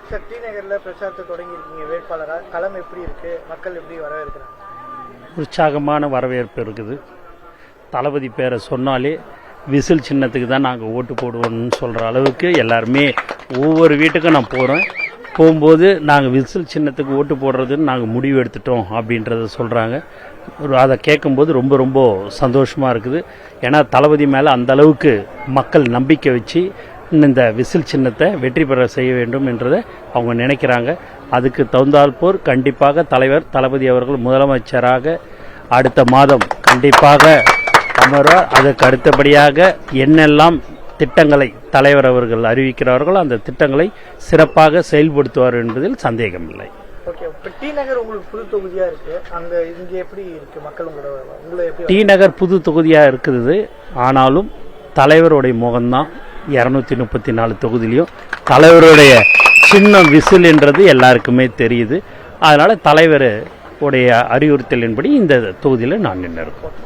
Sir, D நகரில் பிரச்சாரத்தை தொடங்கியிருக்கீங்க வேட்பாளராக. களம் எப்படி இருக்கு? மக்கள் எப்படி வரவேற்கிறாங்க? உற்சாகமான வரவேற்பு இருக்குது. தளபதி பேரை சொன்னாலே விசில் சின்னத்துக்கு தான் நாங்கள் ஓட்டு போடுவோம்னு சொல்கிற அளவுக்கு எல்லாருமே ஒவ்வொரு வீட்டுக்கும் நான் போகும்போது நாங்கள் விசில் சின்னத்துக்கு ஓட்டு போடுறதுன்னு நாங்கள் முடிவு எடுத்துட்டோம் அப்படின்றத சொல்கிறாங்க. அதை கேட்கும்போது ரொம்ப ரொம்ப சந்தோஷமாக இருக்குது. ஏன்னா தளபதி மேலே அந்த அளவுக்கு மக்கள் நம்பிக்கை வச்சு இந்த விசில் சின்னத்தை வெற்றி பெற செய்ய வேண்டும் என்றதை அவங்க நினைக்கிறாங்க. அதுக்கு தகுந்தாற்போர் கண்டிப்பாக தலைவர் தளபதி அவர்கள் முதலமைச்சராக அடுத்த மாதம் கண்டிப்பாக அமர்வார். அதற்கு அடுத்தபடியாக என்னெல்லாம் திட்டங்களை தலைவர் அவர்கள் அறிவிக்கிறார்களோ அந்த திட்டங்களை சிறப்பாக செயல்படுத்துவார் என்பதில் சந்தேகமில்லை. டி நகர் உங்களுக்கு புது தொகுதியா இருக்கு, அங்க இங்க எப்படி இருக்கு மக்கள் உங்களை? டி நகர் புது தொகுதியா இருக்குது. ஆனாலும் தலைவருடைய முகம்தான் 234 தொகுதியிலையும் தலைவருடைய சின்னம் விசில் என்றது எல்லாருக்குமே தெரியுது. அதனால தலைவர் உடைய அறிவுறுத்தலின்படி இந்த தொகுதியில் நான் நின்று இருக்கோம்.